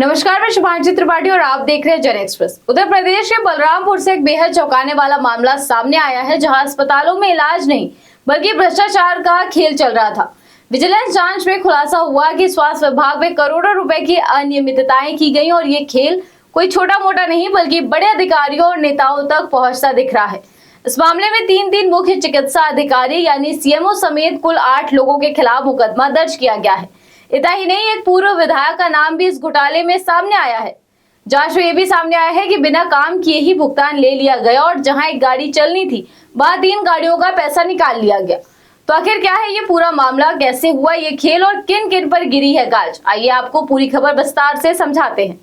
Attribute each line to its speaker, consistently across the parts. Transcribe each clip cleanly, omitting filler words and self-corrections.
Speaker 1: नमस्कार, मैं शुभांशी त्रिपाठी और आप देख रहे हैं जन एक्सप्रेस। उत्तर प्रदेश के बलरामपुर से एक बेहद चौंकाने वाला मामला सामने आया है, जहां अस्पतालों में इलाज नहीं बल्कि भ्रष्टाचार का खेल चल रहा था। विजिलेंस जांच में खुलासा हुआ कि स्वास्थ्य विभाग में करोड़ों रुपए की अनियमितताएं की गई और ये खेल कोई छोटा मोटा नहीं बल्कि बड़े अधिकारियों और नेताओं तक पहुंचता दिख रहा है। इस मामले में तीन मुख्य चिकित्सा अधिकारी यानी सीएमओ समेत कुल 8 लोगों के खिलाफ मुकदमा दर्ज किया गया है। इतना ही नहीं, एक पूर्व विधायक का नाम भी इस घोटाले में सामने आया है। जांच में यह भी सामने आया है कि बिना काम किए ही भुगतान ले लिया गया और जहां एक गाड़ी चलनी थी वहां 3 गाड़ियों का पैसा निकाल लिया गया। तो आखिर क्या है ये पूरा मामला, कैसे हुआ ये खेल और किन किन पर गिरी है गाज, आइए आपको पूरी खबर विस्तार से समझाते हैं।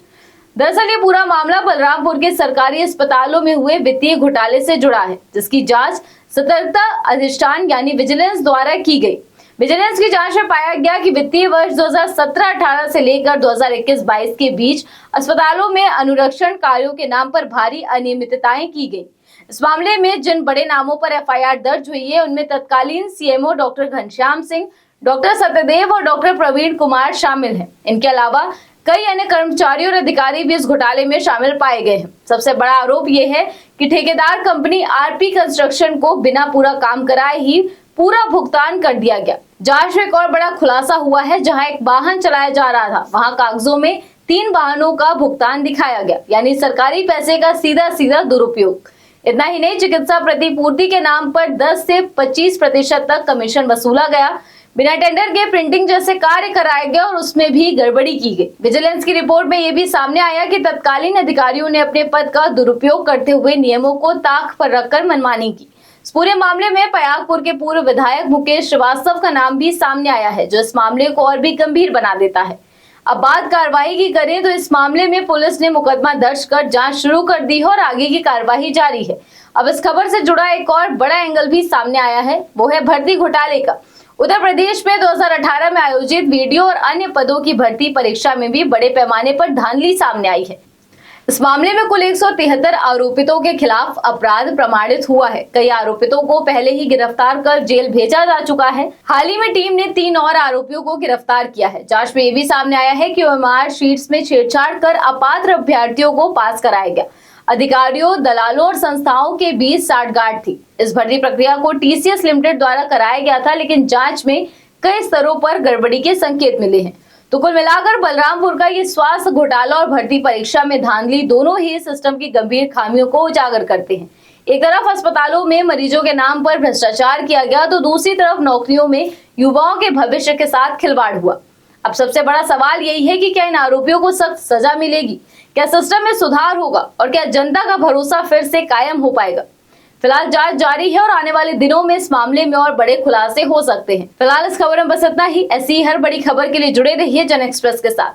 Speaker 1: दरअसल ये पूरा मामला बलरामपुर के सरकारी अस्पतालों में हुए वित्तीय घोटाले से जुड़ा है, जिसकी जांच सतर्कता अधिष्ठान यानी विजिलेंस द्वारा की गई। विजिलेंस की जांच में पाया गया कि वित्तीय वर्ष 2017-18 से लेकर 2021-22 के बीच अस्पतालों में अनुरक्षण कार्यों के नाम पर भारी अनियमितताएं की गई। इस मामले में जिन बड़े नामों पर एफआईआर दर्ज हुई है उनमें तत्कालीन CMO doctor Ghanshyam Singh, doctor Satyadev और डॉक्टर प्रवीण कुमार शामिल हैं। इनके अलावा कई अन्य कर्मचारी और अधिकारी भी इस घोटाले में शामिल पाए गए हैं। सबसे बड़ा आरोप यह है कि ठेकेदार कंपनी आरपी कंस्ट्रक्शन को बिना पूरा काम कराए ही पूरा भुगतान कर दिया गया। जांच में एक और बड़ा खुलासा हुआ है, जहां एक वाहन चलाया जा रहा था वहां कागजों में 3 वाहनों का भुगतान दिखाया गया, यानी सरकारी पैसे का सीधा दुरुपयोग। इतना ही नहीं, चिकित्सा प्रतिपूर्ति के नाम पर 10 से 25% तक कमीशन वसूला गया, बिना टेंडर के प्रिंटिंग जैसे कार्य कराए गए और उसमें भी गड़बड़ी की गई। विजिलेंस की रिपोर्ट में यह भी सामने आया कि तत्कालीन अधिकारियों ने अपने पद का दुरुपयोग करते हुए नियमों को ताक पर रखकर मनमानी की। इस पूरे मामले में पयागपुर के पूर्व विधायक मुकेश श्रीवास्तव का नाम भी सामने आया है, जो इस मामले को और भी गंभीर बना देता है। अब बात कार्रवाई की करें तो इस मामले में पुलिस ने मुकदमा दर्ज कर जांच शुरू कर दी है और आगे की कार्रवाई जारी है। अब इस खबर से जुड़ा एक और बड़ा एंगल भी सामने आया है, वो है भर्ती घोटाले का। उत्तर प्रदेश में 2018 में आयोजित वीडियो और अन्य पदों की भर्ती परीक्षा में भी बड़े पैमाने पर धांधली सामने आई है। इस मामले में कुल 173 आरोपितों के खिलाफ अपराध प्रमाणित हुआ है। कई आरोपितों को पहले ही गिरफ्तार कर जेल भेजा जा चुका है। हाल ही में टीम ने 3 और आरोपियों को गिरफ्तार किया है। जांच में ये भी सामने आया है कि ओएमआर शीट्स में छेड़छाड़ कर अपात्र अभ्यर्थियों को पास कराया गया। अधिकारियों, दलालों और संस्थाओं के बीच साठगांठ थी। इस भर्ती प्रक्रिया को टीसीएस लिमिटेड द्वारा कराया गया था, लेकिन जांच में कई स्तरों पर गड़बड़ी के संकेत मिले हैं। तो कुल मिलाकर बलरामपुर का ये स्वास्थ्य घोटाला और भर्ती परीक्षा में धांधली दोनों ही सिस्टम की गंभीर खामियों को उजागर करते हैं। एक तरफ अस्पतालों में मरीजों के नाम पर भ्रष्टाचार किया गया, तो दूसरी तरफ नौकरियों में युवाओं के भविष्य के साथ खिलवाड़ हुआ। अब सबसे बड़ा सवाल यही है कि क्या इन आरोपियों को सख्त सजा मिलेगी, क्या सिस्टम में सुधार होगा और क्या जनता का भरोसा फिर से कायम हो पाएगा। फिलहाल जांच जारी है और आने वाले दिनों में इस मामले में और बड़े खुलासे हो सकते हैं। फिलहाल इस खबर में बस इतना ही। ऐसी हर बड़ी खबर के लिए जुड़े रहिए जन एक्सप्रेस के साथ।